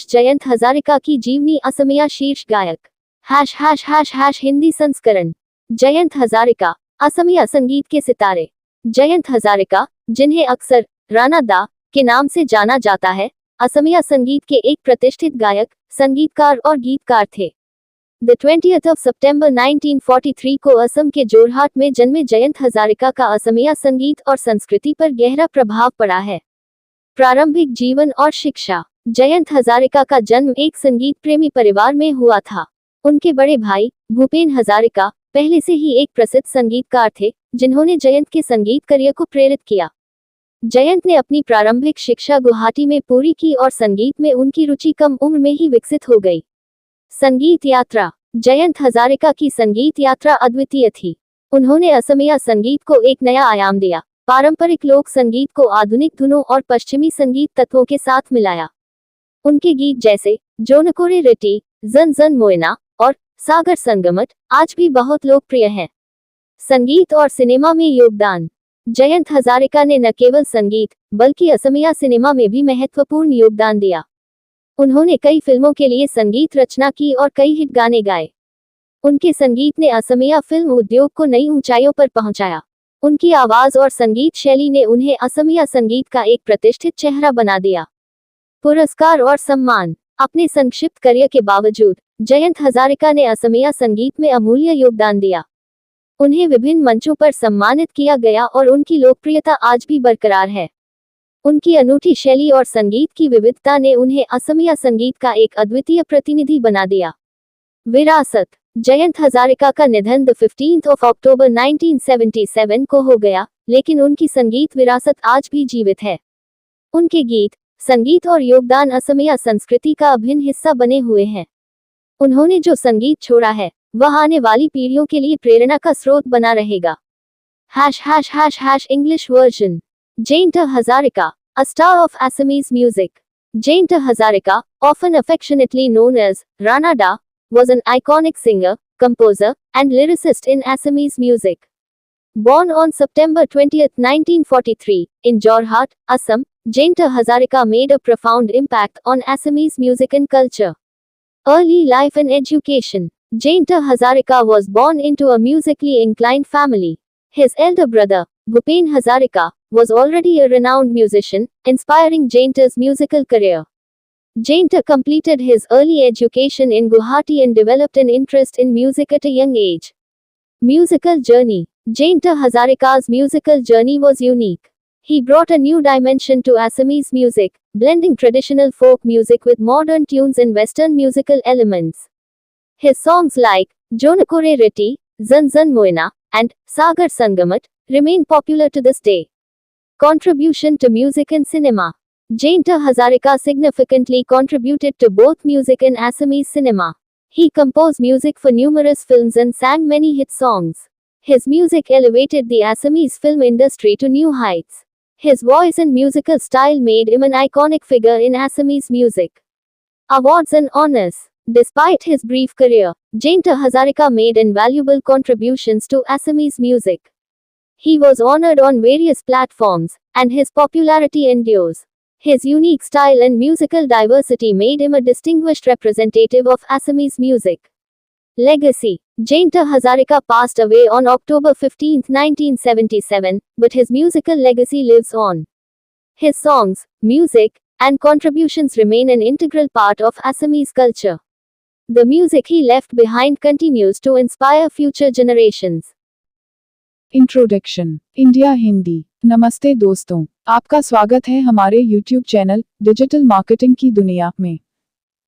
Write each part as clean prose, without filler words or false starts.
जयंत हजारिका की जीवनी असमिया शीर्ष गायक। हिंदी संस्करण। जयंत हजारिका असमिया संगीत के सितारे। जयंत हजारिका, जिन्हें अक्सर राणा दा के नाम से जाना जाता है, असमिया संगीत के एक प्रतिष्ठित गायक, संगीतकार और गीतकार थे। 20 सितंबर 1943 को असम के जोरहाट में जन्मे जयंत हजारिका का असमिया संगीत और संस्कृति पर गहरा प्रभाव पड़ा है। प्रारंभिक जीवन और शिक्षा। जयंत हजारिका का जन्म एक संगीत प्रेमी परिवार में हुआ था। उनके बड़े भाई भूपेन हजारिका पहले से ही एक प्रसिद्ध संगीतकार थे, जिन्होंने जयंत के संगीत करियर को प्रेरित किया। जयंत ने अपनी प्रारंभिक शिक्षा गुवाहाटी में पूरी की और संगीत में उनकी रुचि कम उम्र में ही विकसित हो गई। संगीत यात्रा। जयंत हजारिका की संगीत यात्रा अद्वितीय थी। उन्होंने असमिया संगीत को एक नया आयाम दिया, पारंपरिक लोक संगीत को आधुनिक धुनों और पश्चिमी संगीत तत्वों के साथ मिलाया। उनके गीत जैसे जोनकोरे रिटी, जन जन मोयना और सागर संगमट आज भी बहुत लोकप्रिय हैं। संगीत और सिनेमा में योगदान। जयंत हजारिका ने न केवल संगीत बल्कि असमिया सिनेमा में भी महत्वपूर्ण योगदान दिया। उन्होंने कई फिल्मों के लिए संगीत रचना की और कई हिट गाने गाए। उनके संगीत ने असमिया फिल्म उद्योग को नई ऊंचाइयों पर पहुंचाया। उनकी आवाज और संगीत शैली ने उन्हें असमिया संगीत का एक प्रतिष्ठित चेहरा बना दिया। पुरस्कार और सम्मान। अपने संक्षिप्त करियर के बावजूद जयंत हजारिका ने असमिया संगीत में अमूल्य योगदान दिया। उन्हें विभिन्न मंचों पर सम्मानित किया गया और उनकी लोकप्रियता आज भी बरकरार है। उनकी अनूठी शैली और संगीत की विविधता ने उन्हें असमिया संगीत का एक अद्वितीय प्रतिनिधि बना दिया। विरासत। जयंत हजारिका का निधन 15 अक्टूबर 1977 को हो गया, लेकिन उनकी संगीत विरासत आज भी जीवित है। उनके गीत, संगीत और योगदान असमिया संस्कृति का अभिन्न हिस्सा बने हुए हैं। उन्होंने जो संगीत छोड़ा है, वह आने वाली पीढ़ियों के लिए प्रेरणा का स्रोत बना रहेगा। English version. Jayant Hazarika, a star of Assamese music. Jayant Hazarika, often affectionately known as Rana Da, was an iconic singer, composer, and lyricist in Assamese music. Born on September 20, 1943, in Jorhat, Assam, Jayant Hazarika made a profound impact on Assamese music and culture. Early life and education. Jayant Hazarika was born into a musically inclined family. His elder brother, Bhupen Hazarika, was already a renowned musician, inspiring Jayant's musical career. Jayant completed his early education in Guwahati and developed an interest in music at a young age. Musical journey. Jayant Hazarika's musical journey was unique. He brought a new dimension to Assamese music, blending traditional folk music with modern tunes and Western musical elements. His songs like Jonakore Reti, Zan Zan Moina, and Sagar Sangamat remain popular to this day. Contribution to music and cinema. Jayant Hazarika significantly contributed to both music and Assamese cinema. He composed music for numerous films and sang many hit songs. His music elevated the Assamese film industry to new heights. His voice and musical style made him an iconic figure in Assamese music. Awards and honors. Despite his brief career, Jayant Hazarika made invaluable contributions to Assamese music. He was honored on various platforms, and his popularity endures. His unique style and musical diversity made him a distinguished representative of Assamese music. Legacy. Jayant Hazarika passed away on October 15, 1977, but his musical legacy lives on. His songs, music, and contributions remain an integral part of Assamese culture. The music he left behind continues to inspire future generations. Introduction. India Hindi. नमस्ते दोस्तों, आपका स्वागत है हमारे YouTube channel digital marketing की दुनिया में।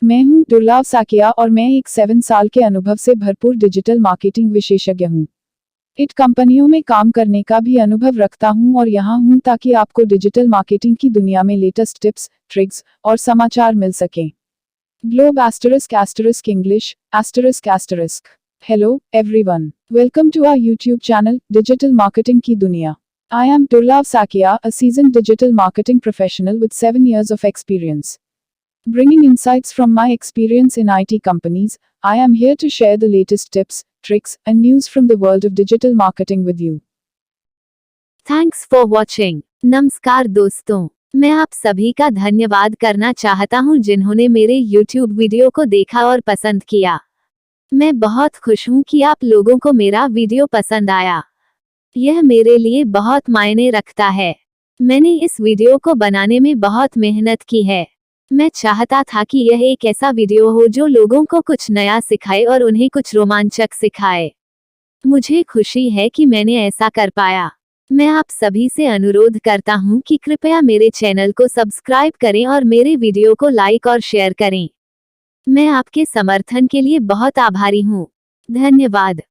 मैं हूं दुर्लभ साकिया और मैं एक 7 साल के अनुभव से भरपूर डिजिटल मार्केटिंग विशेषज्ञ हूं। इट कंपनियों में काम करने का भी अनुभव रखता हूं और यहां हूं ताकि आपको डिजिटल मार्केटिंग की दुनिया में लेटेस्ट टिप्स, ट्रिक्स और समाचार मिल सकें। Globe *** English ***. Hello, everyone. Welcome to our YouTube channel, Digital Marketing Ki Duniya. I am Durlab Sakia, a seasoned digital marketing professional with 7 years of experience. Bringing insights from my experience in IT companies, I am here to share the latest tips, tricks, and news from the world of digital marketing with you. Thanks for watching. नमस्कार दोस्तों, मैं आप सभी का धन्यवाद करना चाहता हूं जिन्होंने मेरे YouTube वीडियो को देखा और पसंद किया। मैं बहुत खुश हूं कि आप लोगों को मेरा वीडियो पसंद आया। यह मेरे लिए बहुत मायने रखता है। मैंने इस वीडियो को बनाने में बहुत मेहनत की है। मैं चाहता था कि यह एक ऐसा वीडियो हो जो लोगों को कुछ नया सिखाए और उन्हें कुछ रोमांचक सिखाए। मुझे खुशी है कि मैंने ऐसा कर पाया। मैं आप सभी से अनुरोध करता हूं कि कृपया मेरे चैनल को सब्सक्राइब करें और मेरे वीडियो को लाइक और शेयर करें। मैं आपके समर्थन के लिए बहुत आभारी हूं। धन्यवाद।